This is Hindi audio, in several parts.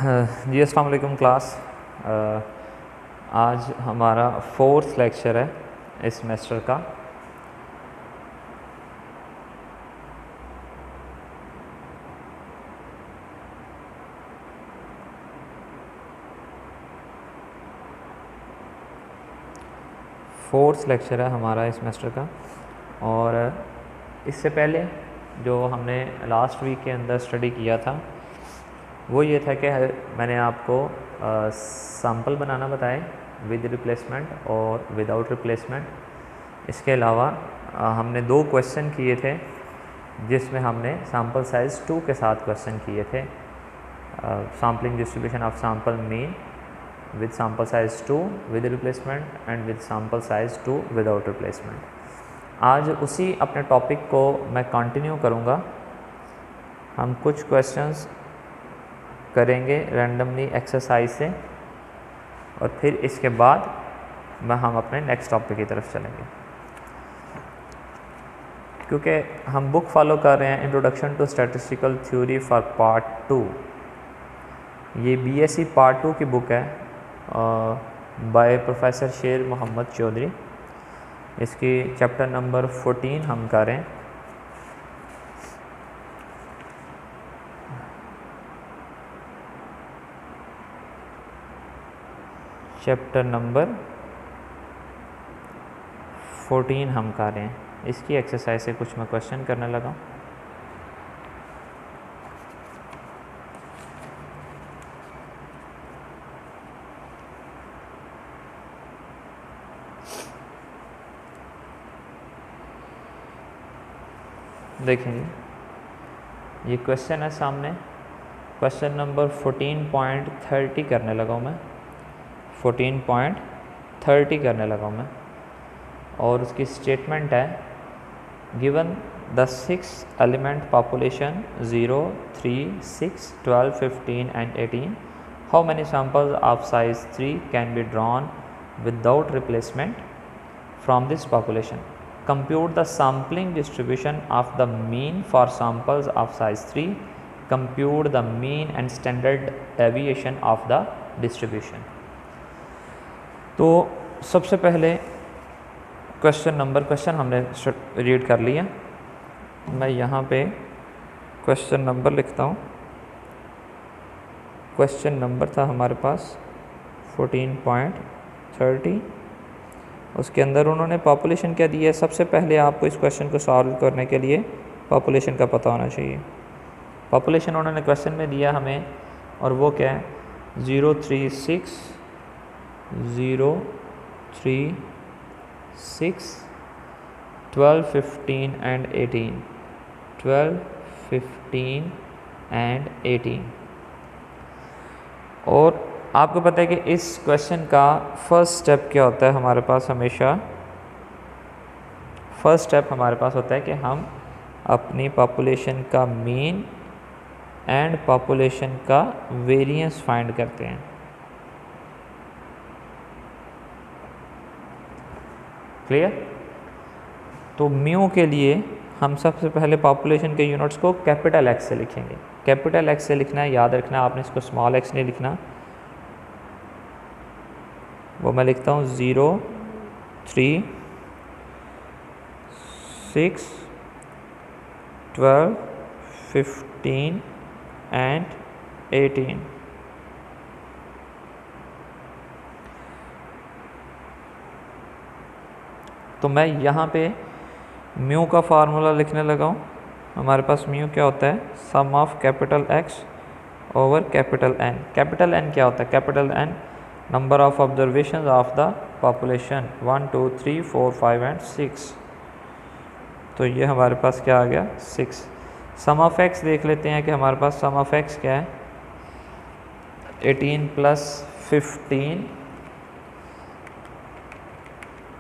जी अस्सलाम वालेकुम क्लास। आज हमारा 4th लेक्चर है इस सेमेस्टर का। फोर्थ लेक्चर है हमारा इस सेमेस्टर का। और इससे पहले जो हमने लास्ट वीक के अंदर स्टडी किया था वो ये था कि मैंने आपको सैम्पल बनाना बताए विद रिप्लेसमेंट और विदाउट रिप्लेसमेंट। इसके अलावा हमने 2 क्वेश्चन किए थे जिसमें हमने सैम्पल साइज़ 2 के साथ क्वेश्चन किए थे। Sampling distribution of sample mean with sample size 2 with replacement and with sample size 2 without replacement। आज उसी अपने टॉपिक को मैं कंटिन्यू करूँगा। हम कुछ क्वेश्चंस करेंगे रैंडमली एक्सरसाइज से और फिर इसके बाद हम अपने नेक्स्ट टॉपिक की तरफ चलेंगे। क्योंकि हम बुक फॉलो कर रहे हैं introduction to statistical theory for part 2। ये BSc पार्ट 2 की बुक है बाय प्रोफेसर शेर मोहम्मद चौधरी। इसकी चैप्टर नंबर 14 हम करें। चैप्टर नंबर 14 हम करें। इसकी एक्सरसाइज से कुछ मैं क्वेश्चन करने लगा। देखेंगे ये क्वेश्चन है सामने। क्वेश्चन नंबर 14.30 करने लगा हूँ मैं। 14.30 करने लगा हूँ मैं और उसकी स्टेटमेंट है given the 6 element population 0, 3, 6, 12, 15 and 18 how many samples of size 3 can be drawn without replacement from this population. Compute the sampling distribution of the mean for samples of size 3. Compute the mean and standard deviation of the distribution। तो सबसे पहले क्वेश्चन हमने रीड कर लिया। मैं यहाँ पे क्वेश्चन नंबर लिखता हूँ। क्वेश्चन नंबर था हमारे पास 14.30। उसके अंदर उन्होंने पॉपुलेशन क्या दी है। सबसे पहले आपको इस क्वेश्चन को सॉल्व करने के लिए पॉपुलेशन का पता होना चाहिए। पॉपुलेशन उन्होंने क्वेश्चन में दिया हमें और वो क्या है 0, 3, 6, 0, 3, 6, 12, 15 and 18, 12, 15 and 18। और आपको पता है कि इस क्वेश्चन का फर्स्ट स्टेप क्या होता है हमारे पास। हमेशा फर्स्ट स्टेप हमारे पास होता है कि हम अपनी पॉपुलेशन का मीन एंड पॉपुलेशन का वेरिएंस फाइंड करते हैं। क्लियर। तो म्यू के लिए हम सबसे पहले पॉपुलेशन के यूनिट्स को कैपिटल एक्स से लिखेंगे। कैपिटल एक्स से लिखना है, याद रखना आपने इसको स्मॉल एक्स नहीं लिखना। वो मैं लिखता हूँ 0, 3, 6, 12, 15 and 18। तो मैं यहाँ पे म्यू का फार्मूला लिखने लगा हूँ। हमारे पास म्यू क्या होता है sum of capital X over capital N. Capital N क्या होता है capital N number of observation of the population 1, 2, 3, 4, 5 and 6। तो ये हमारे पास क्या आ गया 6। सम ऑफ एक्स देख लेते हैं कि हमारे पास सम ऑफ एक्स क्या है 18 + 15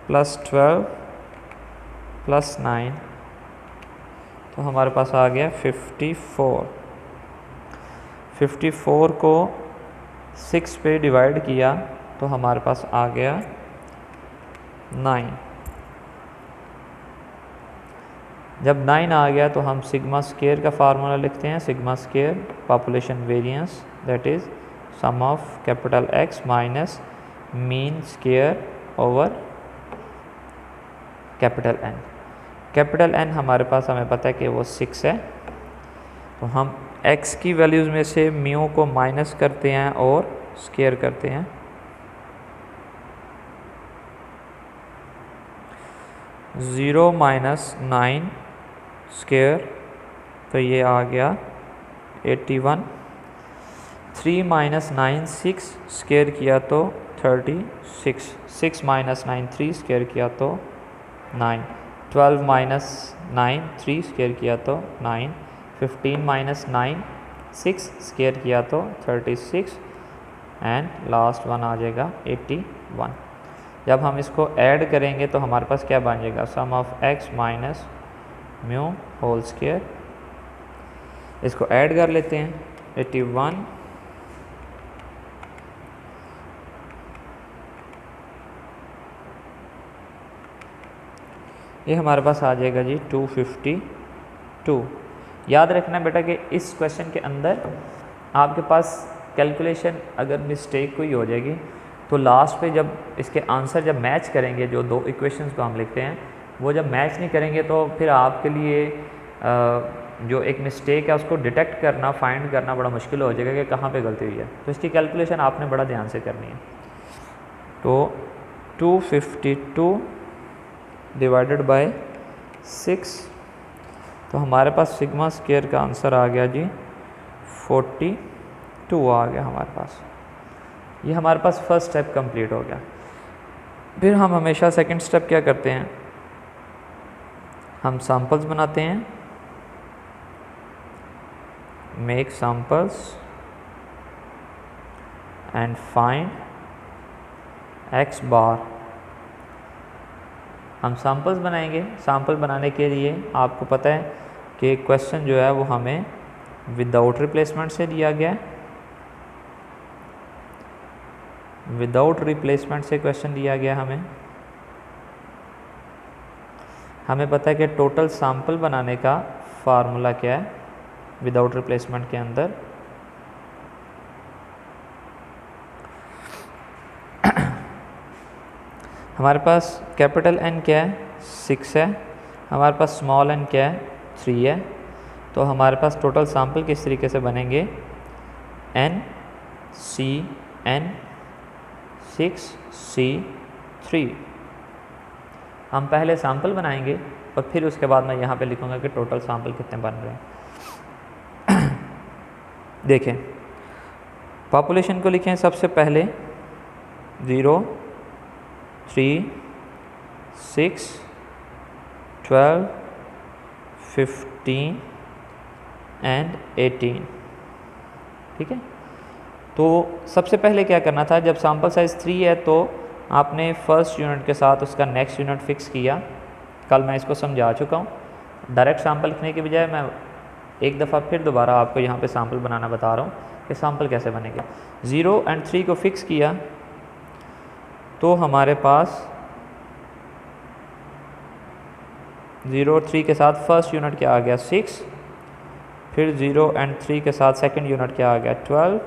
+ 12 + 9। तो हमारे पास आ गया 54। 54 को 6 पे डिवाइड किया तो हमारे पास आ गया 9। जब 9 आ गया तो हम सिग्मा स्केयर का फार्मूला लिखते हैं। Sigma square population variance that is sum of capital X minus mean square over capital N। Capital N हमारे पास हमें पता है कि वो 6 है, तो हम x की वैल्यूज़ में से म्यू को माइनस करते हैं और स्क्वायर करते हैं। ज़ीरो माइनस 9 स्क्वायर, तो ये आ गया 81। 3 माइनस 9 6 स्क्वायर किया तो 36। 6 माइनस 9 3 स्क्वायर किया तो 9। 12 माइनस 9 3 स्क्वायर किया तो 9। 15 माइनस 9 6 स्क्वायर किया तो 36 एंड लास्ट वन आ जाएगा 81। जब हम इसको ऐड करेंगे तो हमारे पास क्या बन जाएगा, sum of x minus mu whole square. इसको ऐड कर लेते हैं, 81 ये हमारे पास आ जाएगा जी 252। याद रखना बेटा कि इस क्वेश्चन के अंदर आपके पास कैलकुलेशन अगर मिस्टेक कोई हो जाएगी तो लास्ट पे जब इसके आंसर जब मैच करेंगे, जो दो इक्वेशंस को हम लिखते हैं वो जब मैच नहीं करेंगे तो फिर आपके लिए जो एक मिस्टेक है उसको डिटेक्ट करना, फाइंड करना बड़ा मुश्किल हो जाएगा कि कहाँ पे गलती हुई है। तो इसकी कैलकुलेशन आपने बड़ा ध्यान से करनी है। तो 252 डिवाइडेड बाय 6, तो हमारे पास सिग्मा स्क्वायर का आंसर आ गया जी 42 आ गया हमारे पास। ये हमारे पास फर्स्ट स्टेप कंप्लीट हो गया। फिर हम हमेशा सेकंड स्टेप क्या करते हैं, हम सैंपल्स बनाते हैं, make samples and find x बार। हम सैंपल्स बनाएंगे। सैंपल बनाने के लिए आपको पता है कि क्वेश्चन जो है वो हमें विदाउट रिप्लेसमेंट से दिया गया है। विदाउट रिप्लेसमेंट से क्वेश्चन दिया गया हमें पता है कि टोटल सैंपल बनाने का फार्मूला क्या है विदाउट रिप्लेसमेंट के अंदर। हमारे पास कैपिटल N क्या है, 6 है। हमारे पास स्मॉल n क्या है, 3 है। तो हमारे पास टोटल सैंपल किस तरीके से बनेंगे, n c n 6 c 3। हम पहले सैंपल बनाएंगे और फिर उसके बाद मैं यहाँ पे लिखूँगा कि टोटल सैंपल कितने बन रहे हैं। देखें, पॉपुलेशन को लिखें सबसे पहले 0 3 6 12 15 एंड 18। ठीक है, तो सबसे पहले क्या करना था, जब सैम्पल साइज़ 3 है तो आपने फर्स्ट यूनिट के साथ उसका नेक्स्ट यूनिट फिक्स किया। कल मैं इसको समझा चुका हूँ। डायरेक्ट सैंपल लिखने के बजाय मैं एक दफ़ा फिर दोबारा आपको यहाँ पे सैंपल बनाना बता रहा हूँ कि सैंपल कैसे बनेगा। 0 और 3 को फिक्स किया तो हमारे पास 0 और 3 के साथ फर्स्ट यूनिट क्या आ गया, 6। फिर 0 और 3 के साथ सेकंड यूनिट क्या आ गया, 12।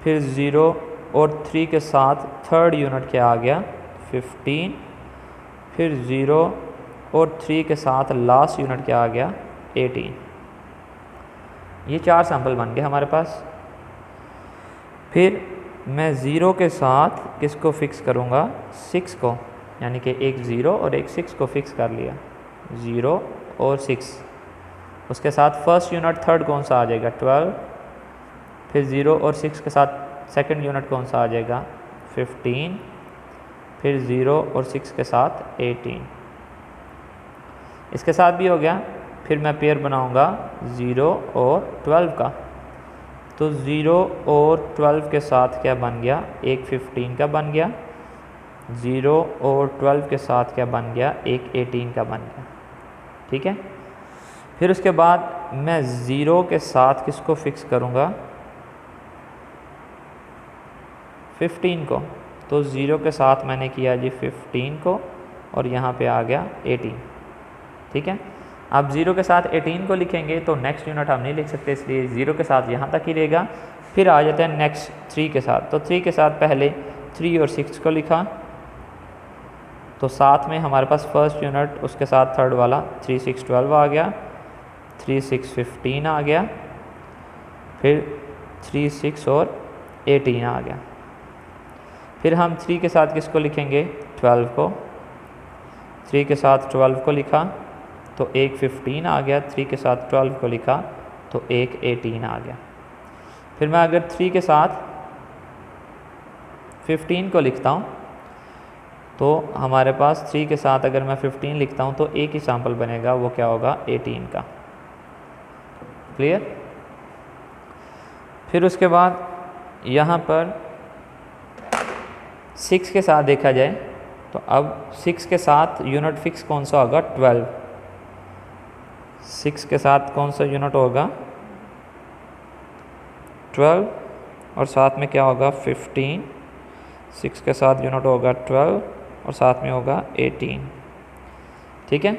फिर 0 और 3 के साथ थर्ड यूनिट क्या आ गया, 15। फिर 0 और 3 के साथ लास्ट यूनिट क्या आ गया, 18। ये 4 सैंपल बन गए हमारे पास। फिर मैं 0 के साथ किसको फिक्स करूँगा, 6 को, यानी कि एक 0 और एक 6 को फिक्स कर लिया, 0 और 6। उसके साथ फर्स्ट यूनिट थर्ड कौन सा आ जाएगा, 12। फिर 0 और 6 के साथ सेकंड यूनिट कौन सा आ जाएगा, 15। फिर 0 और 6 के साथ 18। इसके साथ भी हो गया। फिर मैं पेयर बनाऊंगा 0 और 12 का, तो 0 और 12 के साथ क्या बन गया, एक 15 का बन गया। 0 और 12 के साथ क्या बन गया, एक 18 का बन गया। ठीक है, फिर उसके बाद मैं 0 के साथ किसको फिक्स करूँगा, 15 को। तो 0 के साथ मैंने किया जी 15 को और यहाँ पे आ गया 18। ठीक है, अब 0 के साथ 18 को लिखेंगे तो नेक्स्ट यूनिट हम नहीं लिख सकते, इसलिए 0 के साथ यहाँ तक ही रहेगा। फिर आ जाते हैं नेक्स्ट 3 के साथ। तो 3 के साथ पहले 3 और 6 को लिखा, तो साथ में हमारे पास फर्स्ट यूनिट उसके साथ थर्ड वाला 3 6 12 आ गया, 3 6 15 आ गया, फिर 3 6 और 18 आ गया। फिर हम 3 के साथ किसको लिखेंगे, 12 को। 3 के साथ 12 को लिखा तो एक 15 आ गया, 3 के साथ 12 को लिखा तो एक 18 आ गया। फिर मैं अगर 3 के साथ 15 को लिखता हूँ तो हमारे पास 3 के साथ अगर मैं 15 लिखता हूँ तो एक ही सैम्पल बनेगा, वो क्या होगा, 18 का। क्लियर। फिर उसके बाद यहाँ पर 6 के साथ देखा जाए तो अब 6 के साथ यूनिट फिक्स कौन सा होगा, 12। 6 के साथ कौन सा यूनिट होगा, 12, और साथ में क्या होगा, 15। 6 के साथ यूनिट होगा 12 और साथ में होगा 18। ठीक है।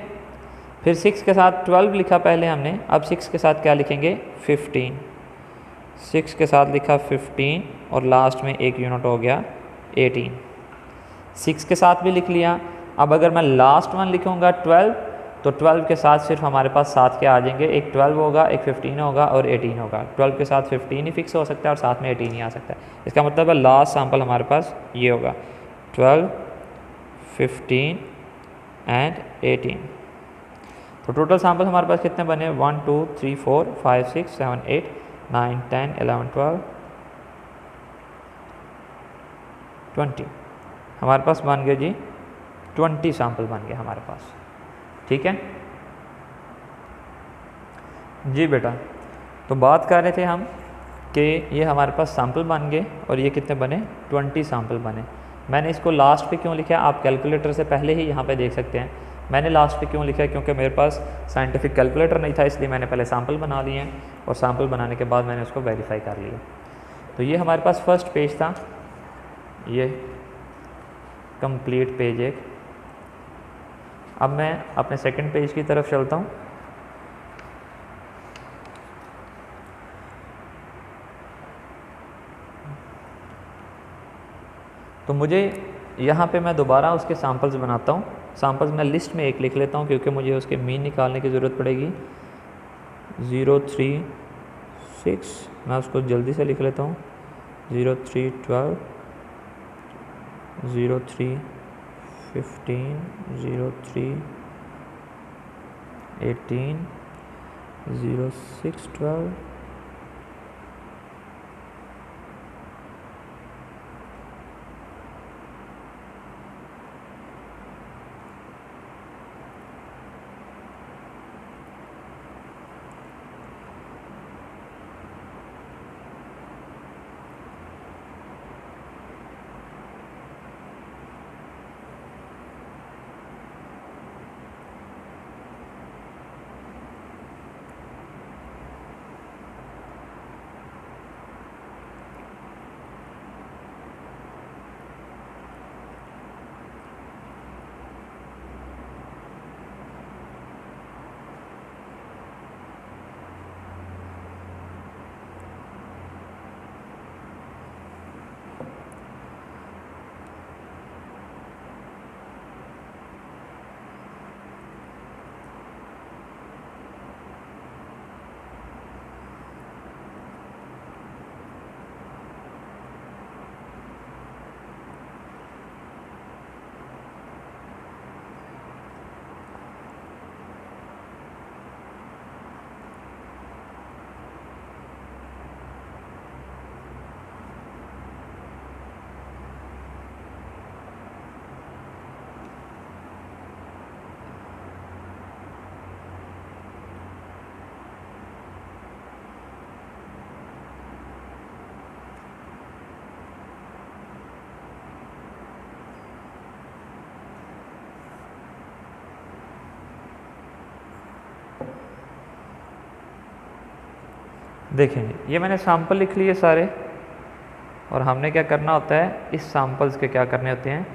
फिर 6 के साथ 12 लिखा पहले हमने, अब 6 के साथ क्या लिखेंगे, 15। 6 के साथ लिखा 15 और लास्ट में एक यूनिट हो गया 18। 6 के साथ भी लिख लिया। अब अगर मैं लास्ट वन लिखूँगा 12, तो 12 के साथ सिर्फ हमारे पास 7 के आ जाएंगे, एक 12 होगा, एक 15 होगा और 18 होगा। 12 के साथ 15 ही फिक्स हो सकता है और साथ में 18 ही आ सकता है। इसका मतलब है लास्ट सैम्पल हमारे पास ये होगा, 12 15 एंड 18। तो टोटल सैम्पल हमारे पास कितने बने, 1 2 3 4 5 6 7 8 9 10 11 12 20। हमारे पास बन गए जी 20 सैम्पल बन गए हमारे पास। ठीक है जी बेटा। तो बात कर रहे थे हम कि ये हमारे पास सैम्पल बन गए और ये कितने बने, 20 सैम्पल बने। मैंने इसको लास्ट पे क्यों लिखा है, आप कैलकुलेटर से पहले ही यहाँ पे देख सकते हैं। मैंने लास्ट पे क्यों लिखा है, क्योंकि मेरे पास साइंटिफिक कैलकुलेटर नहीं था, इसलिए मैंने पहले सैम्पल बना लिए हैं और सैम्पल बनाने के बाद मैंने उसको वेरीफाई कर लिया। तो ये हमारे पास फर्स्ट पेज था, ये कंप्लीट पेज एक। अब मैं अपने सेकंड पेज की तरफ चलता हूँ। तो मुझे यहाँ पे मैं दोबारा उसके सैम्पल्स बनाता हूँ। सैम्पल्स मैं लिस्ट में एक लिख लेता हूँ क्योंकि मुझे उसके मीन निकालने की ज़रूरत पड़ेगी। 0 3 6 मैं उसको जल्दी से लिख लेता हूँ। 0 3 12 0 3 15 0 3 18 0 6 12 देखेंगे ये मैंने सैम्पल लिख लिए सारे, और हमने क्या करना होता है, इस सैम्पल्स के क्या करने होते हैं,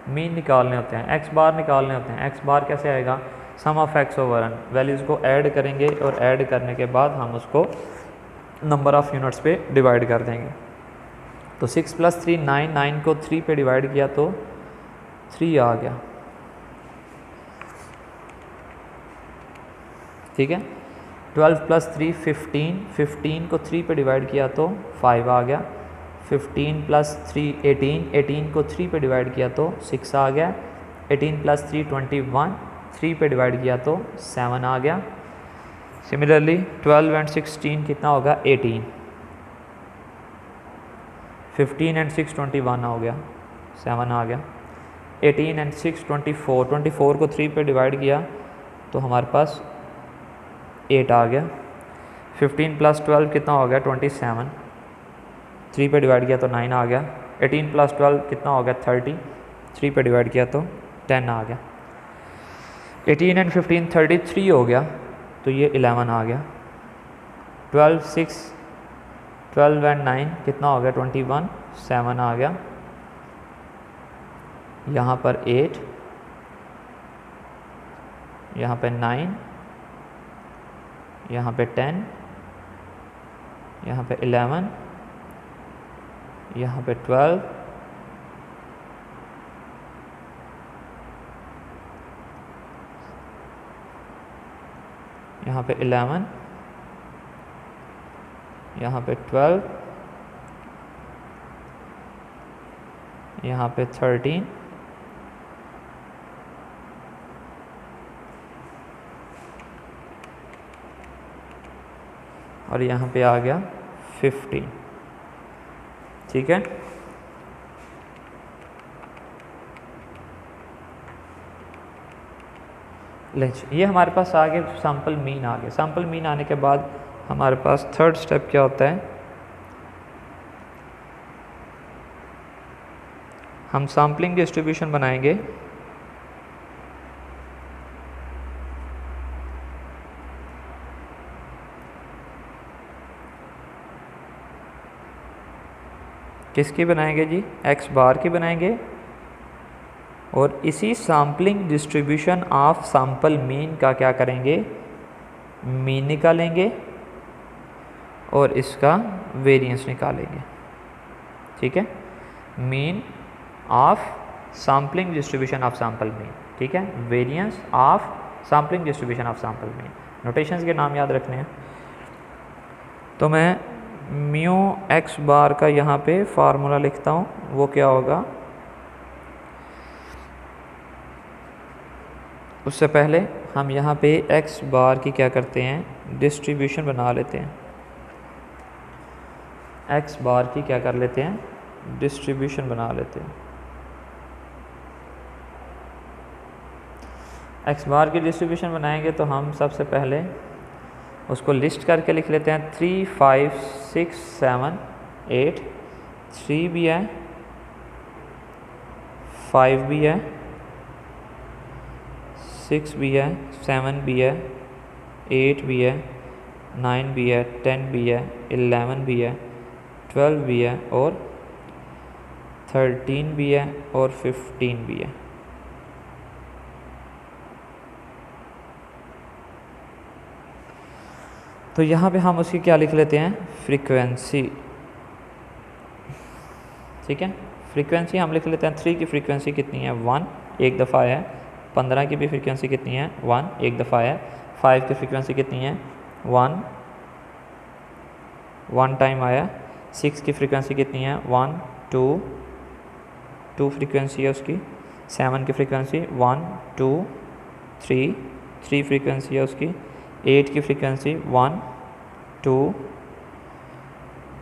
मीन निकालने होते हैं, एक्स बार निकालने होते हैं। एक्स बार कैसे आएगा, sum of X over N, values को ऐड करेंगे और ऐड करने के बाद हम उसको नंबर ऑफ़ यूनिट्स पे डिवाइड कर देंगे। तो 6 + 3 9, 9 को 3 पे डिवाइड किया तो 3 आ गया, ठीक है। 12 + 3 15, 15 को 3 पे डिवाइड किया तो 5 आ गया। 15 + 3 18, 18 को 3 पे डिवाइड किया तो 6 आ गया। 18 + 3 21, 3 पे डिवाइड किया तो 7 आ गया। सिमिलरली 12 और 16 कितना होगा 18, 15 और 6 21 हो गया, 7 आ गया। 18 और 6 24, 24 को 3 पे डिवाइड किया तो हमारे पास 8 आ गया। 15 + 12 कितना हो गया 27, 3 पे डिवाइड किया तो 9 आ गया। 18 + 12 कितना हो गया 30, 3 पे डिवाइड किया तो 10 आ गया। 18 और 15 33 हो गया तो ये 11 आ गया। 12 6, 12 और 9 कितना हो गया 21, 7 आ गया। यहाँ पर 8, यहाँ पे 9, यहाँ पे 10, यहाँ पे 11, यहाँ पे 12, यहाँ पे 11, यहाँ पे 12, यहाँ पे 13, और यहाँ पे आ गया 15, ठीक है। ये हमारे पास आ गया सैम्पल मीन आ गया। सैम्पल मीन आने के बाद हमारे पास थर्ड स्टेप क्या होता है, हम सैम्पलिंग डिस्ट्रीब्यूशन बनाएंगे। किसकी बनाएंगे जी, x बार की बनाएंगे, और इसी sampling distribution of sample mean का क्या करेंगे, मीन निकालेंगे और इसका वेरिएंस निकालेंगे, ठीक है। Mean of sampling distribution of sample mean, ठीक है। Variance of sampling distribution of sample mean, notations के नाम याद रखने हैं। तो मैं म्यू x बार का यहाँ पे फार्मूला लिखता हूँ, वो क्या होगा, उससे पहले हम यहाँ पे x बार की क्या करते हैं, डिस्ट्रीब्यूशन बना लेते हैं। x बार की क्या कर लेते हैं, डिस्ट्रीब्यूशन बना लेते हैं। x बार की डिस्ट्रीब्यूशन बनाएंगे तो हम सबसे पहले उसको लिस्ट करके लिख लेते हैं। 3 5 6 7 8, 3 भी है, 5 भी है, 6 भी है, 7 भी है, 8 भी है, 9 भी है, 10 भी है, 11 भी है, 12 भी है, और 13 भी है, और 15 भी है। तो यहाँ पे हम उसकी क्या लिख लेते हैं, फ्रीक्वेंसी, ठीक है। फ्रीक्वेंसी हम लिख लेते हैं, 3 की फ्रीक्वेंसी कितनी है 1, एक दफ़ा है। 15 की भी फ्रीक्वेंसी कितनी है 1, एक दफ़ा है। 5 की फ्रीक्वेंसी कितनी है 1, 1 टाइम आया। 6 की फ्रीक्वेंसी कितनी है 1 2, 2 फ्रीक्वेंसी है उसकी। 7 की फ्रीक्वेंसी 1 2 3, 3 फ्रीक्वेंसी है उसकी। 8 की फ्रीक्वेंसी 1 2,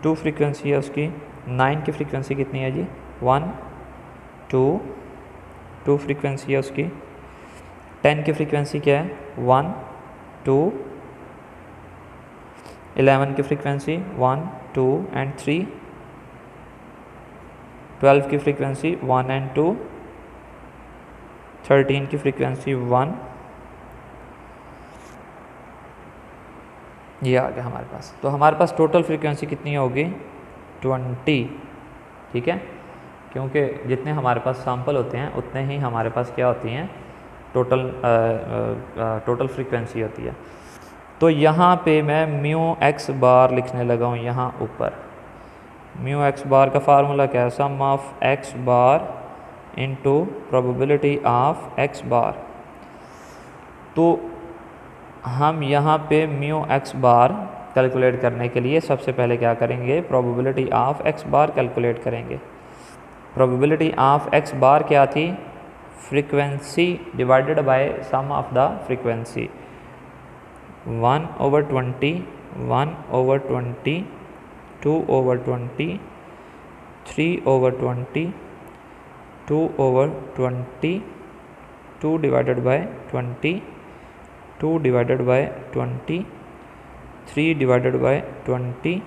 2 फ्रीक्वेंसी है उसकी। 9 की फ्रीक्वेंसी कितनी है जी 1 2, 2 फ्रीक्वेंसी है उसकी। 10 की फ्रीक्वेंसी क्या है 1 2। 11 की फ्रीक्वेंसी 1 2 एंड 3। 12 की फ्रीक्वेंसी 1 एंड 2। 13 की फ्रीक्वेंसी 1। ये आ गया हमारे पास। तो हमारे पास टोटल फ्रीक्वेंसी कितनी होगी 20, ठीक है। क्योंकि जितने हमारे पास सैंपल होते हैं उतने ही हमारे पास क्या होती हैं टोटल फ्रीक्वेंसी होती है। तो यहाँ पे मैं म्यू एक्स बार लिखने लगा हूँ यहाँ ऊपर। म्यू एक्स बार का फार्मूला क्या है? Sum of x bar into probability of x bar. तो हम यहाँ पे म्यू एक्स बार कैलकुलेट करने के लिए सबसे पहले क्या करेंगे? Probability of x bar calculate करेंगे। प्रोबेबिलिटी ऑफ एक्स बार क्या थी? Frequency divided by sum of the frequency. 1/20, 1/20, 2/20, 3/20, 2/20, 2 divided by 20, 2 divided by 20, 3 divided by 20,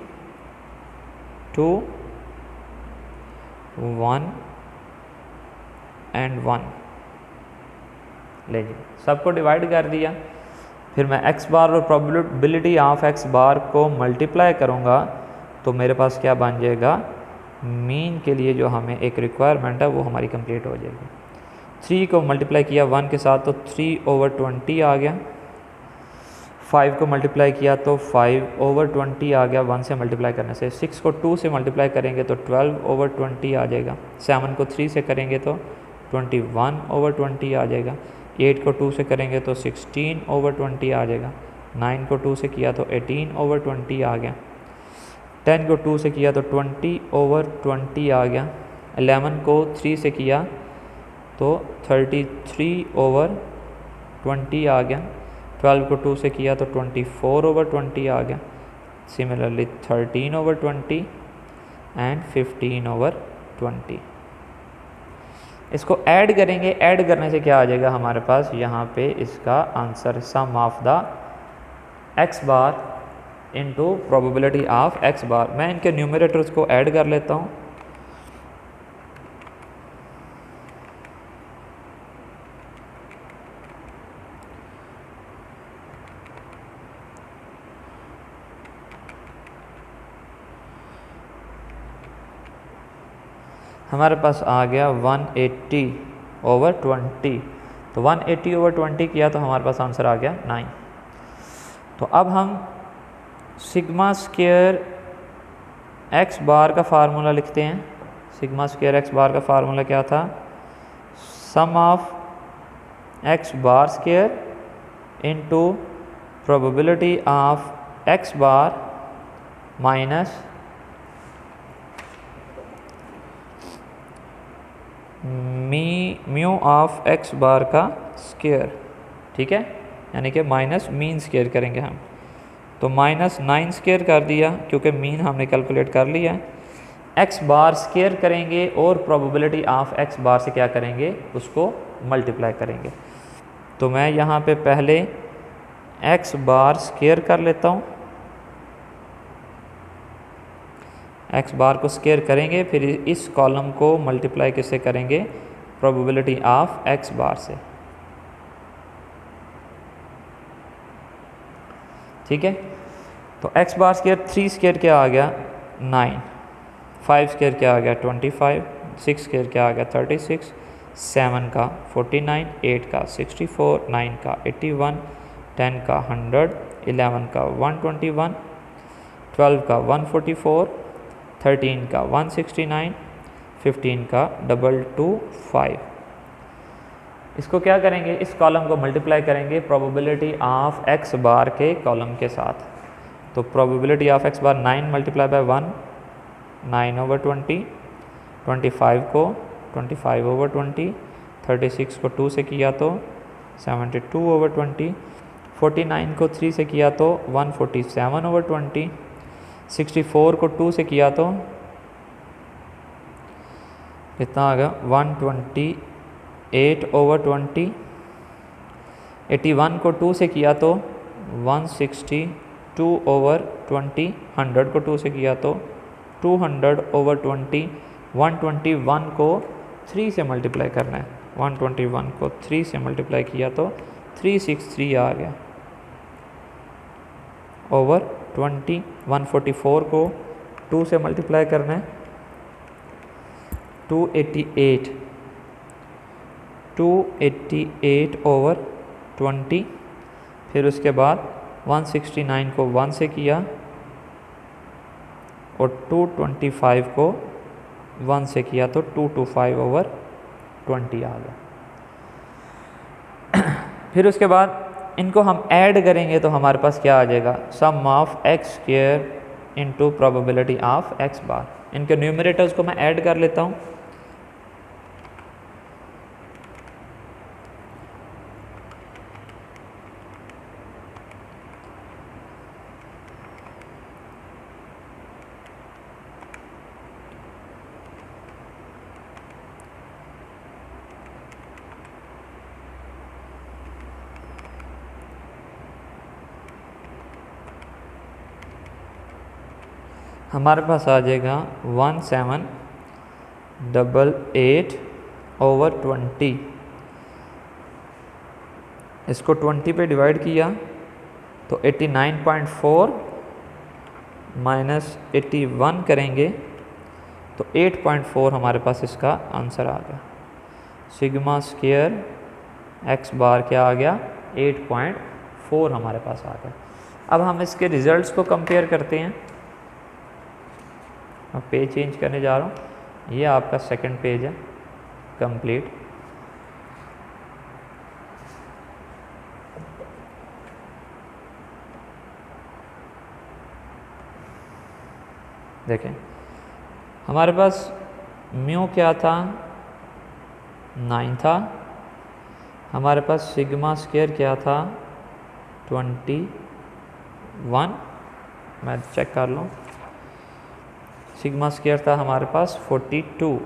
2, 1 and 1। लीजिए सबको डिवाइड कर दिया। फिर मैं x बार और प्रोबेबिलिटी ऑफ x बार को मल्टीप्लाई करूँगा तो मेरे पास क्या बन जाएगा? मीन के लिए जो हमें एक रिक्वायरमेंट है वो हमारी कंप्लीट हो जाएगी। 3 को मल्टीप्लाई किया 1 के साथ तो 3/20 आ गया। 5 को मल्टीप्लाई किया तो 5/20 आ गया 1 से मल्टीप्लाई करने से। 6 को 2 से मल्टीप्लाई करेंगे तो 12/20 आ जाएगा। 7 को 3 से करेंगे तो 21/20 आ जाएगा। 8 को 2 से करेंगे तो 16/20 आ जाएगा। 9 को 2 से किया तो 18/20 आ गया। 10 को 2 से किया तो 20/20 आ गया। 11 को 3 से किया तो 33/20 आ गया। 12 को 2 से किया तो 24/20 आ गया। Similarly 13/20 and 15/20। इसको ऐड करेंगे। ऐड करने से क्या आ जाएगा हमारे पास? यहाँ पे इसका answer sum of the X bar into probability of x bar. मैं इनके न्यूमरेटर्स को ऐड कर लेता हूँ। हमारे पास आ गया 180/20। तो 180/20 किया तो हमारे पास आंसर आ गया 9। तो अब हम सिग्मा स्क्वायर एक्स बार का फार्मूला लिखते हैं। सिग्मा स्क्वायर एक्स बार का फार्मूला क्या था? Sum of x bar square into probability of x bar minus mu of x bar का स्क्वायर। ठीक है, यानी कि माइनस मीन स्क्वायर करेंगे हम। तो -9 स्क्वायर कर दिया क्योंकि मीन हमने कैलकुलेट कर लिया है। एक्स बार स्क्वायर करेंगे और प्रोबेबिलिटी ऑफ एक्स बार से क्या करेंगे? उसको मल्टीप्लाई करेंगे। तो मैं यहाँ पे पहले एक्स बार स्क्वायर कर लेता हूँ। एक्स बार को स्क्वायर करेंगे, फिर इस कॉलम को मल्टीप्लाई किससे करेंगे? प्रोबेबिलिटी ऑफ एक्स बार से। ठीक है, तो एक्स बार स्क्वायर 3 स्क्वायर क्या आ गया? 9। 5 स्क्वायर क्या आ गया? 25। 6 स्क्वायर क्या आ गया? 36। 7 का 49। 8 का 64। 9 का 81। 10 का 100। 11 का 121। 12 का 144। 13 का 169। 15 का 225। इसको क्या करेंगे? इस कॉलम को मल्टीप्लाई करेंगे प्रोबेबिलिटी ऑफ एक्स बार के कॉलम के साथ। तो probability of x bar 9 multiply by 1 9/20। 25 को 25/20। 36 को 2 से किया तो 72/20। 49 को 3 से किया तो 147/20। 64 को 2 से किया तो कितना आ गया? 128/20। 81 को 2 से किया तो 162/20। 100 को 2 से किया तो 200/20। 121 को 3 से मल्टीप्लाई करना है। 121 को 3 से मल्टीप्लाई किया तो 363 आ गया ओवर 20। 144 को 2 से मल्टीप्लाई करना है। 288 288/20। फिर उसके बाद 169 को 1 से किया और 225 को 1 से किया तो 225/20 आ गया। फिर उसके बाद इनको हम ऐड करेंगे तो हमारे पास क्या आ जाएगा, sum of X square into probability of x bar. इनके न्यूमरेटर्स को मैं ऐड कर लेता हूँ। हमारे पास आ जाएगा 1788/20। इसको 20 पे डिवाइड किया तो 89.4 माइनस 81 करेंगे तो 8.4 हमारे पास इसका आंसर आ गया। सिग्मा स्क्वायर एक्स बार क्या आ गया, 8.4 हमारे पास आ गया। अब हम इसके रिजल्ट्स को कंपेयर करते हैं। मैं पेज चेंज करने जा रहा हूँ। ये आपका सेकंड पेज है कंप्लीट। देखें हमारे पास म्यू क्या था, 9 था। हमारे पास सिग्मा स्क्वायर क्या था, 21। मैं चेक कर लूँ। सिग्मा स्क्वायर था हमारे पास 42।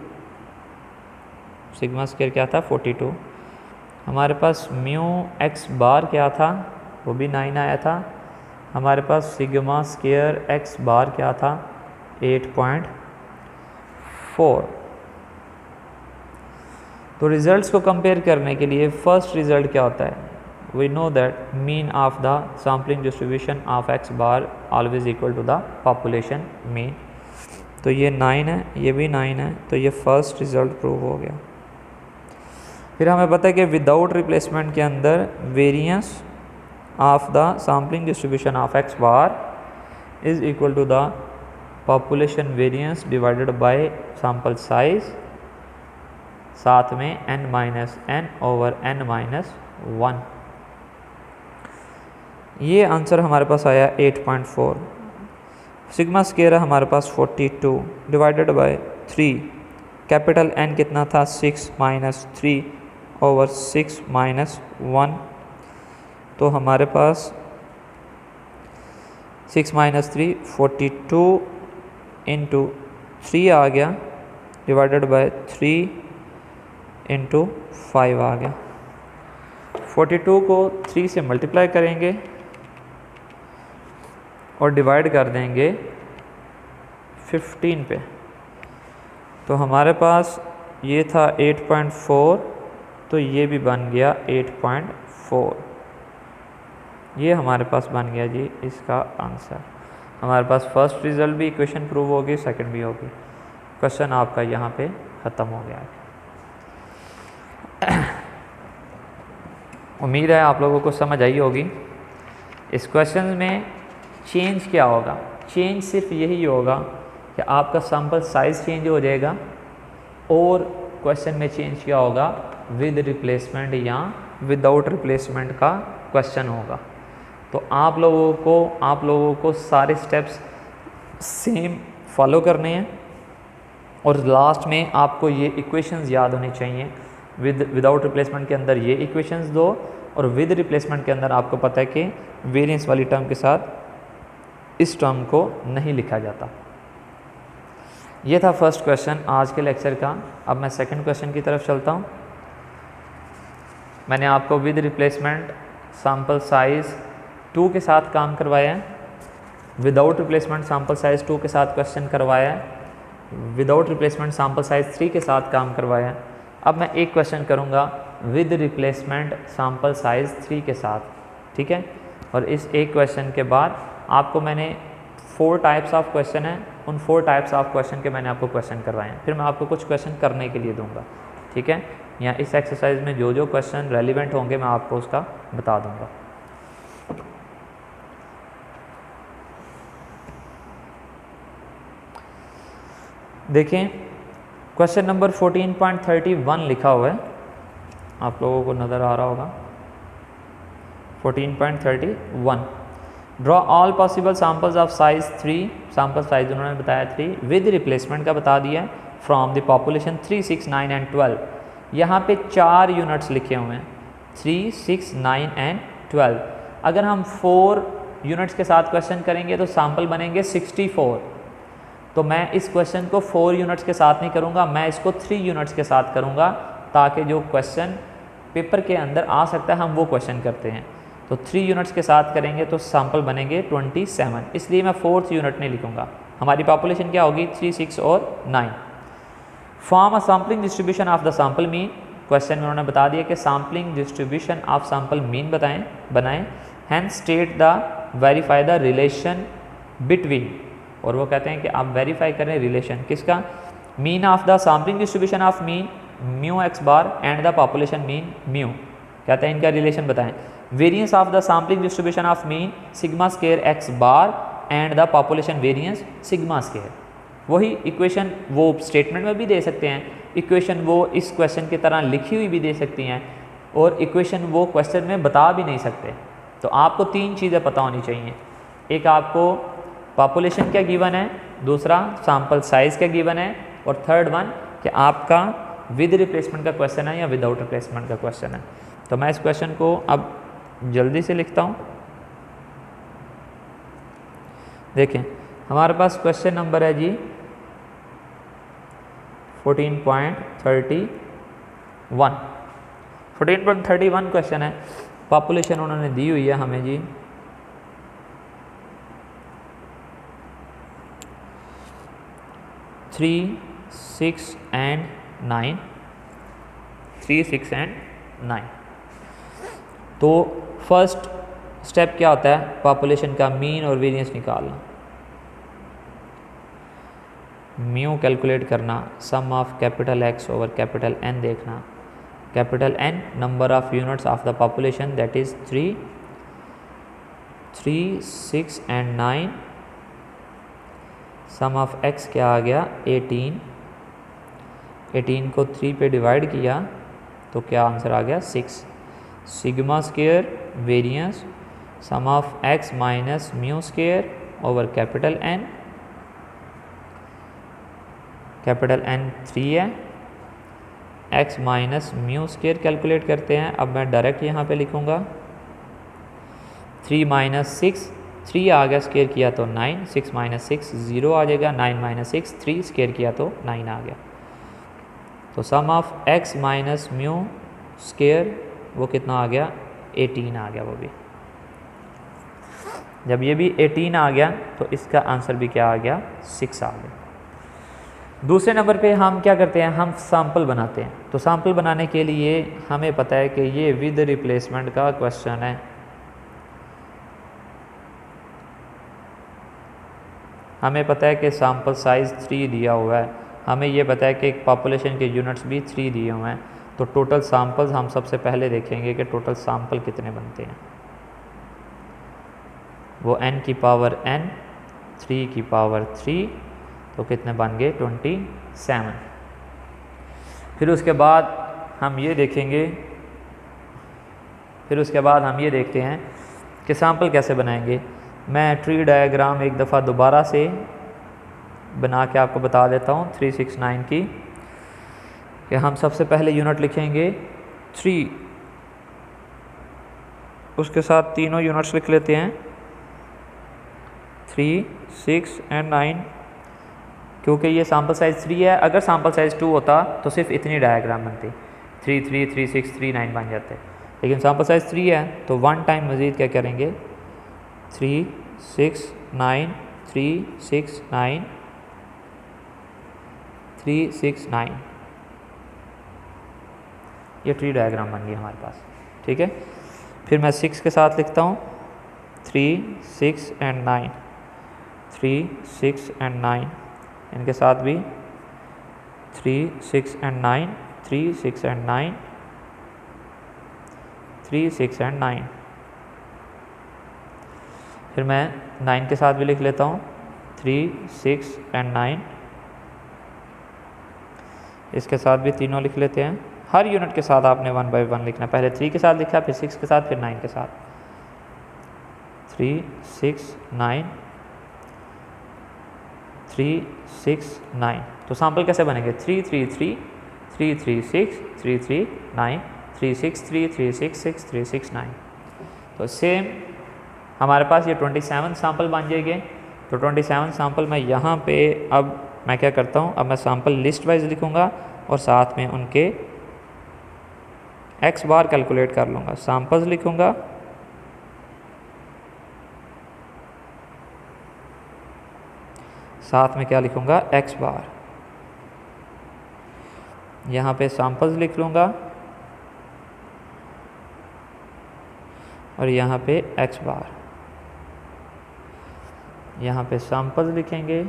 सिग्मा स्क्वायर क्या था, 42। हमारे पास म्यू एक्स बार क्या था, वो भी 9 आया था। हमारे पास सिग्मा स्क्वायर एक्स बार क्या था, 8.4। तो रिजल्ट्स को कंपेयर करने के लिए फर्स्ट रिजल्ट क्या होता है, we know that mean of the sampling distribution of x bar always equal to the population mean. तो ये 9 है, ये भी 9 है, तो ये फर्स्ट रिजल्ट प्रूव हो गया। फिर हमें पता है कि विदाउट रिप्लेसमेंट के अंदर variance of the sampling distribution of x bar is equal to the population variance divided by sample size, साथ में n-n/n-1। ये आंसर हमारे पास आया 8.4। सिग्मा स्क्वायर हमारे पास 42 डिवाइडेड बाय 3। कैपिटल N कितना था, 6 - 3/6 - 1। तो हमारे पास 6 - 3 42 × 3 आ गया डिवाइडेड बाय 3 × 5 आ गया। 42 को 3 से मल्टीप्लाई करेंगे और डिवाइड कर देंगे 15 पे। तो हमारे पास ये था 8.4, तो ये भी बन गया 8.4। ये हमारे पास बन गया जी इसका आंसर। हमारे पास फर्स्ट रिजल्ट भी इक्वेशन प्रूव होगी, सेकंड भी होगी। क्वेश्चन आपका यहाँ पे ख़त्म हो गया है। उम्मीद है आप लोगों को समझ आई होगी। इस क्वेश्चन में चेंज क्या होगा, चेंज सिर्फ यही होगा कि आपका सैम्पल साइज़ चेंज हो जाएगा और क्वेश्चन में चेंज क्या होगा, विद रिप्लेसमेंट या विदाउट रिप्लेसमेंट का क्वेश्चन होगा। तो आप लोगों को सारे स्टेप्स सेम फॉलो करने हैं और लास्ट में आपको ये इक्वेशंस याद होनी चाहिए। विदाउट रिप्लेसमेंट के अंदर ये इक्वेशंस दो और विद रिप्लेसमेंट के अंदर आपको पता है कि वेरिएंस वाली टर्म के साथ इस टर्म को नहीं लिखा जाता। ये था फर्स्ट क्वेश्चन आज के लेक्चर का। अब मैं सेकंड क्वेश्चन की तरफ चलता हूँ। मैंने आपको विद रिप्लेसमेंट सैम्पल साइज़ 2 के साथ काम करवाया है, विदाउट रिप्लेसमेंट सैम्पल साइज़ 2 के साथ क्वेश्चन करवाया है, विदाउट रिप्लेसमेंट सैम्पल साइज़ 3 के साथ काम करवाया है। अब मैं एक क्वेश्चन करूँगा विद रिप्लेसमेंट सैम्पल साइज़ 3 के साथ, ठीक है। और इस एक क्वेश्चन के बाद आपको मैंने 4 टाइप्स ऑफ क्वेश्चन हैं, उन 4 टाइप्स ऑफ क्वेश्चन के मैंने आपको क्वेश्चन करवाए हैं। फिर मैं आपको कुछ क्वेश्चन करने के लिए दूंगा, ठीक है। या इस एक्सरसाइज में जो जो क्वेश्चन रेलिवेंट होंगे मैं आपको उसका बता दूंगा। देखें क्वेश्चन नंबर 14.31 लिखा हुआ है, आप लोगों को नज़र आ रहा होगा। 14.31 draw all possible samples of size 3, sample size उन्होंने बताया 3 विद रिप्लेसमेंट का बता दिया है फ्रॉम द पॉपुलेशन 3, 6, 9 एंड 12। यहाँ पे 4 यूनिट्स लिखे हुए हैं 3, 6, 9 एंड 12। अगर हम 4 यूनिट्स के साथ क्वेश्चन करेंगे तो सैम्पल बनेंगे 64। तो मैं इस क्वेश्चन को 4 यूनिट्स के साथ नहीं करूँगा, मैं इसको 3 यूनिट्स के साथ करूँगा, ताकि जो क्वेश्चन पेपर के अंदर आ सकता है हम वो क्वेश्चन करते हैं। तो 3 यूनिट्स के साथ करेंगे तो सैम्पल बनेंगे 27, इसलिए मैं 4th यूनिट नहीं लिखूँगा। हमारी पॉपुलेशन क्या होगी 3, 6 और 9। Form a sampling distribution of the sample mean, question में उन्होंने बता दिया कि sampling distribution of sample mean बनाएं। Hence state the verify the relation between, और वो कहते हैं कि आप वेरीफाई करें रिलेशन किसका, mean of the sampling distribution of mean mu X bar and the population mean mu, कहते हैं इनका रिलेशन बताएं। Variance of the sampling distribution of mean sigma square x bar and the population variance sigma square. वही इक्वेशन वो स्टेटमेंट में भी दे सकते हैं, इक्वेशन वो इस क्वेश्चन की तरह लिखी हुई भी दे सकती हैं, और इक्वेशन वो क्वेश्चन में बता भी नहीं सकते। तो आपको 3 चीज़ें पता होनी चाहिए, एक आपको पॉपुलेशन क्या गिवन है, दूसरा सैम्पल साइज़ क्या गिवन है, और थर्ड वन कि आपका विद रिप्लेसमेंट का क्वेश्चन है या विदाउट रिप्लेसमेंट का क्वेश्चन है। तो मैं इस क्वेश्चन को अब जल्दी से लिखता हूँ। देखें हमारे पास क्वेश्चन नंबर है जी 14.31। 14.31 क्वेश्चन है, पॉपुलेशन उन्होंने दी हुई है हमें जी 3, 6 एंड 9, 3, 6 एंड 9। तो फर्स्ट स्टेप क्या होता है, पॉपुलेशन का मीन और वेरिएंस निकालना, म्यू कैलकुलेट करना, sum of capital X over capital N देखना, capital N number of units of the population that is 3, 6 and 9, sum of X क्या आ गया 18, 18 को 3 पे डिवाइड किया तो क्या आंसर आ गया 6, sigma square variance sum of x minus mu square over capital N, capital N 3 है, x minus mu square calculate करते हैं। अब मैं डायरेक्ट यहाँ पे लिखूँगा 3 माइनस 6, 3 आ गया स्क्वायर किया तो 9, 6 माइनस 6 0 आ जाएगा, 9 माइनस 6 3 स्क्वायर किया तो 9 आ गया। तो sum of x minus mu square वो कितना आ गया 18 आ गया। वो भी जब ये भी 18 आ गया तो इसका आंसर भी क्या आ गया 6 आ गया। दूसरे नंबर पे हम क्या करते हैं, हम सैम्पल बनाते हैं। तो सैम्पल बनाने के लिए हमें पता है कि ये विद रिप्लेसमेंट का क्वेश्चन है। हमें पता है कि सैम्पल साइज़ 3 दिया हुआ है, हमें ये पता है कि पॉपुलेशन के यूनिट्स भी 3 दिए हुए हैं। तो टोटल सैम्पल्स हम सबसे पहले देखेंगे कि टोटल सैम्पल कितने बनते हैं। वो n की पावर n, 3 की पावर 3, तो कितने बन गए 27। फिर उसके बाद हम ये देखेंगे, फिर उसके बाद हम ये देखते हैं कि सैम्पल कैसे बनाएंगे। मैं ट्री डायग्राम एक दफ़ा दोबारा से बना के आपको बता देता हूँ 369 की, कि हम सबसे पहले यूनिट लिखेंगे 3, उसके साथ तीनों यूनिट्स लिख लेते हैं 3, 6 एंड 9, क्योंकि ये सैम्पल साइज़ 3 है। अगर सैम्पल साइज़ 2 होता तो सिर्फ इतनी डायग्राम बनती, 3, 3, 3, 6, 3, 9 बन जाते। लेकिन सैम्पल साइज़ 3 है तो 1 टाइम मज़ीद क्या करेंगे 3, 6, 9, 3, 6, 9, 3, 6, 9, ये ट्री डायग्राम बन गई हमारे पास। ठीक है, फिर मैं 6 के साथ लिखता हूँ 3, 6 एंड 9, 3, 6 एंड 9, इनके साथ भी 3, 6 एंड 9, 3, 6 एंड 9, 3, 6 एंड 9। फिर मैं 9 के साथ भी लिख लेता हूँ 3, 6 एंड 9, इसके साथ भी तीनों लिख लेते हैं। हर यूनिट के साथ आपने 1 बाय 1 लिखना। पहले 3 के साथ लिखा, फिर 6 के साथ, फिर 9 के साथ। 3 6 9 3 6 9। तो सैम्पल कैसे बनेंगे? 3 3 3 3 3 6 3 3 9 3 6 3 3 6 6 3 6 9। तो सेम हमारे पास ये 27 सैम्पल बन जाएंगे। तो 27 सैम्पल मैं यहाँ पे अब मैं क्या करता हूँ, अब मैं सैम्पल लिस्ट वाइज लिखूँगा और साथ में उनके x बार कैलकुलेट कर लूँगा। सैम्पल्स लिखूँगा, साथ में क्या लिखूँगा? x बार। यहाँ पे सैम्पल्स लिख लूँगा और यहाँ पे x बार। यहाँ पे सैम्पल्स लिखेंगे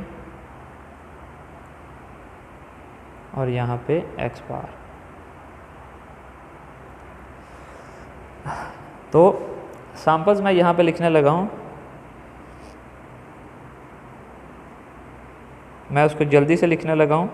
और यहाँ पे x बार। तो सैम्पल्स मैं यहाँ पे लिखने लगा हूँ। मैं उसको जल्दी से लिखने लगा हूँ।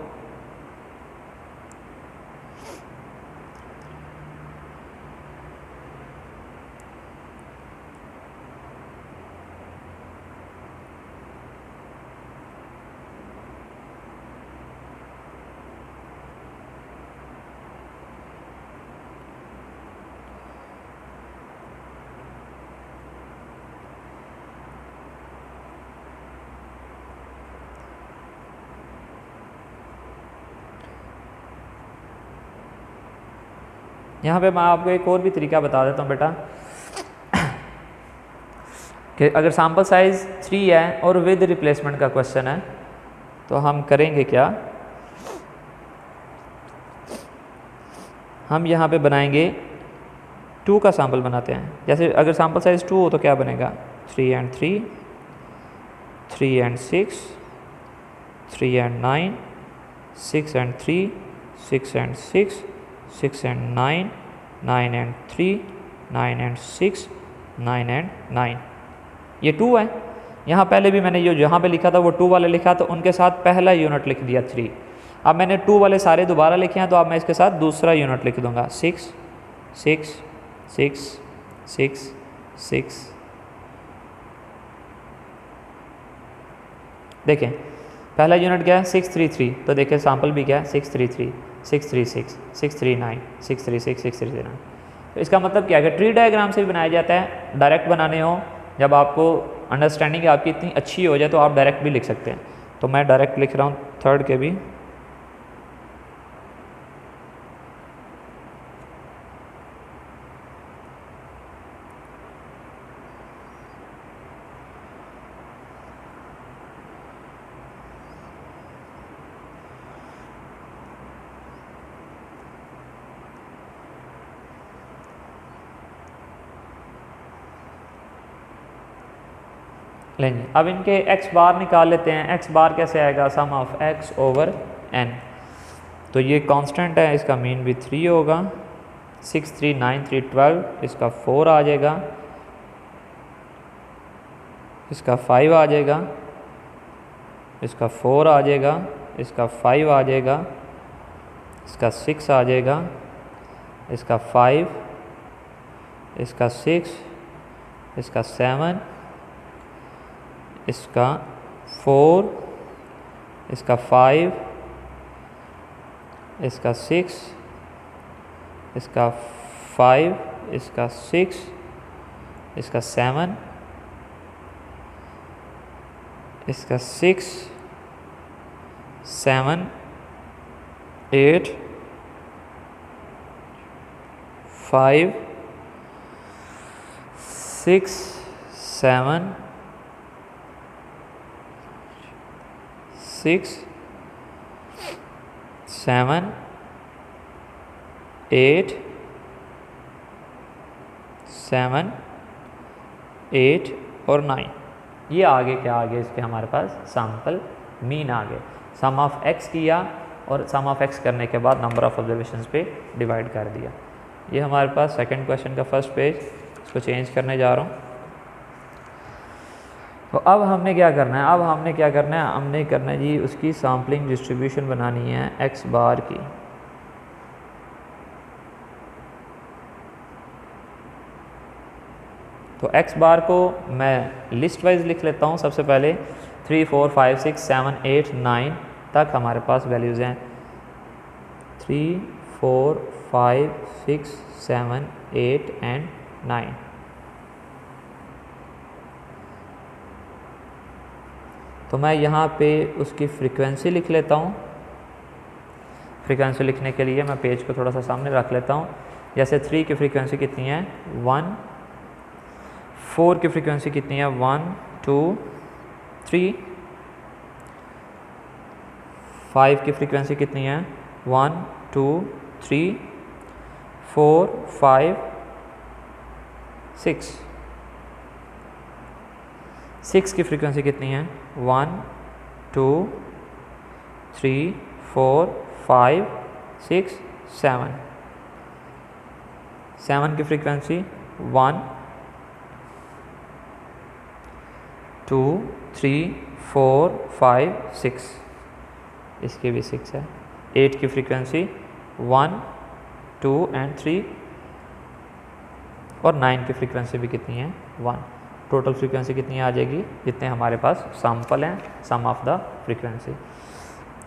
यहाँ पे मैं आपको एक और भी तरीका बता देता हूँ बेटा, कि अगर सैम्पल साइज़ 3 है और विद रिप्लेसमेंट का क्वेश्चन है तो हम करेंगे क्या, हम यहाँ पे बनाएंगे 2 का सैम्पल बनाते हैं। जैसे अगर सैम्पल साइज़ 2 हो तो क्या बनेगा? 3 and 3 3 and 6 3 and 9 6 and 3 6 and 6 6 and 9 9 and 3 9 and 6 9 and 9। ये 2 है। यहाँ पहले भी मैंने जहाँ पे लिखा था वो 2 वाले लिखा, तो उनके साथ पहला यूनिट लिख दिया 3। अब मैंने 2 वाले सारे दोबारा लिखे हैं, तो अब मैं इसके साथ दूसरा यूनिट लिख दूंगा 6 6 6 6 6। देखें पहला यूनिट क्या है? 633। तो देखें सैम्पल भी क्या है? 633 636 639 636 639। तो इसका मतलब क्या है कि ट्री डायग्राम से भी बनाया जाता है। डायरेक्ट बनाने हो, जब आपको अंडरस्टैंडिंग आपकी इतनी अच्छी हो जाए तो आप डायरेक्ट भी लिख सकते हैं। तो मैं डायरेक्ट लिख रहा हूँ थर्ड के भी। लेंगे अब इनके x बार निकाल लेते हैं। x बार कैसे आएगा? Sum of x over n। तो ये कांस्टेंट है, इसका मीन भी 3 होगा। 6 3 9 3 12, इसका 4 आ जाएगा, इसका 5 आ जाएगा, इसका 4 आ जाएगा, इसका 5 आ जाएगा, इसका 6 आ जाएगा, इसका 5, इसका 6, इसका 7, इसका 4, इसका 5, इसका 6, इसका 5, इसका 6, इसका 7, इसका 6 7 8 5 6 7 6 7 8 7 8 और 9। ये आगे क्या आ गया? इसके हमारे पास सैम्पल मीन आ गए। सम ऑफ एक्स किया और सम ऑफ एक्स करने के बाद नंबर ऑफ ऑब्जर्वेशंस पे डिवाइड कर दिया। ये हमारे पास सेकंड क्वेश्चन का फर्स्ट पेज, इसको चेंज करने जा रहा हूँ। तो अब हमने क्या करना है? हमने करना है जी उसकी सैम्पलिंग डिस्ट्रीब्यूशन बनानी है एक्स बार की। तो x बार को मैं लिस्ट वाइज लिख लेता हूँ। सबसे पहले 3, 4, 5, 6, 7, 8, 9 तक हमारे पास वैल्यूज़ हैं। 3, 4, 5, 6, 7, 8 एंड 9। तो मैं यहाँ पे उसकी फ्रीक्वेंसी लिख लेता हूँ। फ्रीक्वेंसी लिखने के लिए मैं पेज को थोड़ा सा सामने रख लेता हूँ। जैसे 3 की फ्रीक्वेंसी कितनी है 1, 4 की फ्रीक्वेंसी कितनी है 1, 2, 3, 5 की फ्रीक्वेंसी कितनी है 1, 2, 3, 4, 5, 6। 6 की फ्रीक्वेंसी कितनी है 1, 2, 3, 4, 5, 6, 7। 7 की फ्रीक्वेंसी 1, 2, 3, 4, 5, 6। इसकी भी 6 है। 8 की फ्रीक्वेंसी 1, 2 एंड 3 और 9 की फ्रीक्वेंसी भी कितनी है 1। टोटल फ्रीक्वेंसी कितनी आ जाएगी जितने हमारे पास सैंपल हैं, सम ऑफ द फ्रीक्वेंसी।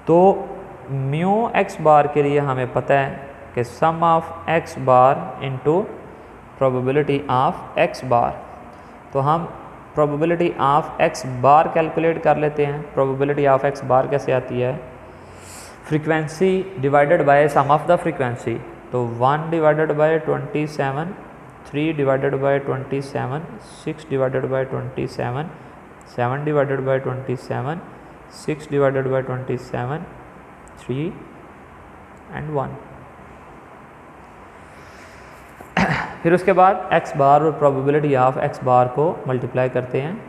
तो म्यू एक्स बार के लिए हमें पता है कि sum of x bar into probability of x bar. तो हम probability of x bar calculate कर लेते हैं। प्रोबेबिलिटी ऑफ एक्स बार कैसे आती है, frequency divided by sum of the frequency. तो 1 divided by 27, 3 divided by 27, 6 divided by 27, 7 divided by 27, 6 divided by 27, 3 and 1। फिर उसके बाद x बार और प्रोबेबिलिटी ऑफ x बार को मल्टीप्लाई करते हैं।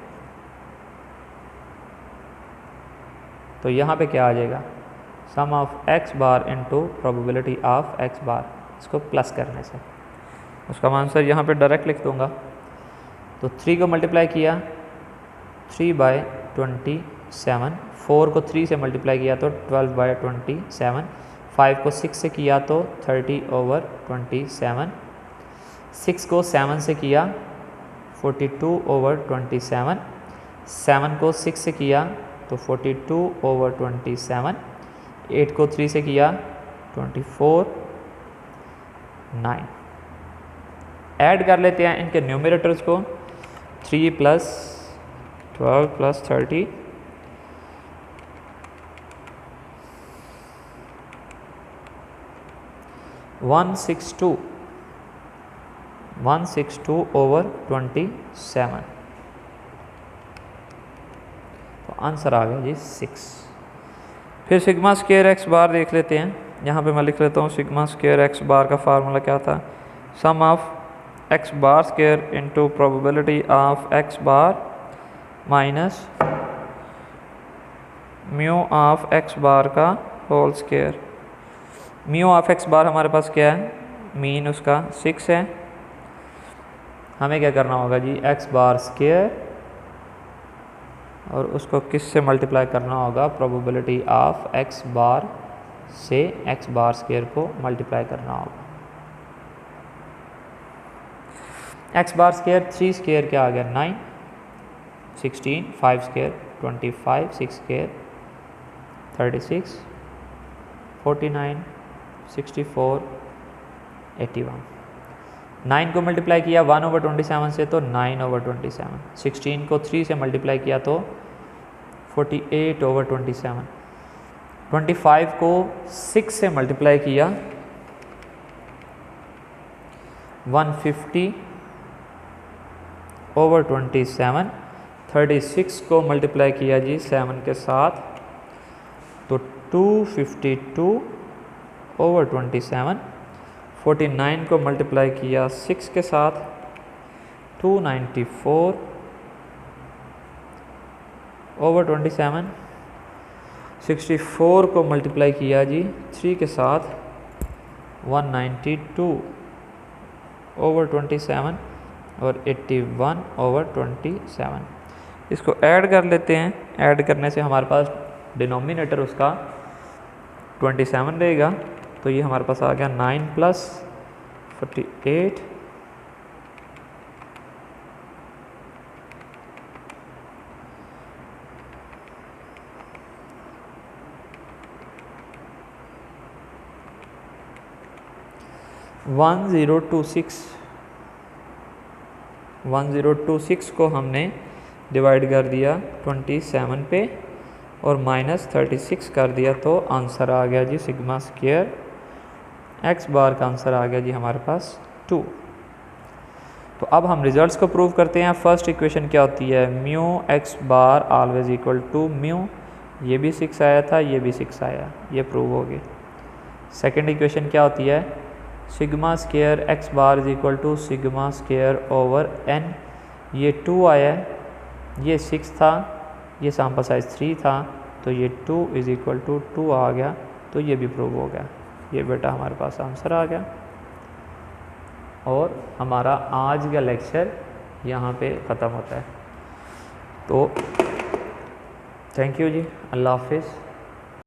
तो यहाँ पे क्या आ जाएगा, sum of x bar into probability of x bar. इसको प्लस करने से उसका आंसर यहाँ पे डायरेक्ट लिख दूँगा। तो 3 को मल्टीप्लाई किया 3 बाय 27, 4 को 3 से मल्टीप्लाई किया तो 12 बाय 27, 5 को 6 से किया तो 30/27, 6 को 7 से किया 42/27, 7 को 6 से किया तो 42/27, 8 को 3 से किया 24, 9। ऐड कर लेते हैं इनके न्यूमरेटर्स को। 3 + 12 + 30 162/27। तो आंसर आ गया जी 6। फिर सिग्मा स्क्वायर एक्स बार देख लेते हैं। यहाँ पे मैं लिख लेता हूँ सिग्मा स्क्वायर एक्स बार का फार्मूला क्या था, sum of x bar square into probability of x bar minus mu of x bar का whole square. Mu of x bar हमारे पास क्या है, मीन उसका 6 है। हमें क्या करना होगा जी, एक्स बार स्क्वायर और उसको किस से मल्टीप्लाई करना होगा, प्रोबेबिलिटी ऑफ एक्स बार से एक्स बार स्क्वायर को मल्टीप्लाई करना होगा। एक्स बार स्क्वायर 3 स्क्वायर क्या आ गया 9, 16, 5 स्क्वायर 25, 6 स्क्वायर 36, 49, 64, 81। 9 को मल्टीप्लाई किया 1/27 से तो 9/27। 16 को 3 से मल्टीप्लाई किया तो 48/27। 25 को 6 से मल्टीप्लाई किया 150/27। 36 को मल्टीप्लाई किया जी 7 के साथ तो 252/27। 49 को मल्टीप्लाई किया 6 के साथ 294/27। 64 को मल्टीप्लाई किया जी 3 के साथ 192/27 और 81/27। इसको ऐड कर लेते हैं। ऐड करने से हमारे पास डिनोमिनेटर उसका 27 रहेगा। तो ये हमारे पास आ गया 9 + 48 1026 को हमने डिवाइड कर दिया 27 पे और -36 कर दिया, तो आंसर आ गया जी सिग्मा स्क्वायर x बार का आंसर आ गया जी हमारे पास 2। तो अब हम रिजल्ट्स को प्रूव करते हैं। फर्स्ट इक्वेशन क्या होती है, mu x bar always equal to mu, ये भी 6 आया था, ये भी 6 आया, ये प्रूव हो गया। सेकेंड इक्वेशन क्या होती है, sigma square x bar is equal to sigma square over n, ये 2 आया है, ये 6 था, ये सैंपल साइज 3 था, तो ये 2 इज इक्वल टू 2 आ गया, तो ये भी प्रूव हो गया। ये बेटा हमारे पास आंसर आ गया। और हमारा आज का लेक्चर यहाँ पे ख़त्म होता है। तो थैंक यू जी, अल्लाह हाफिज़।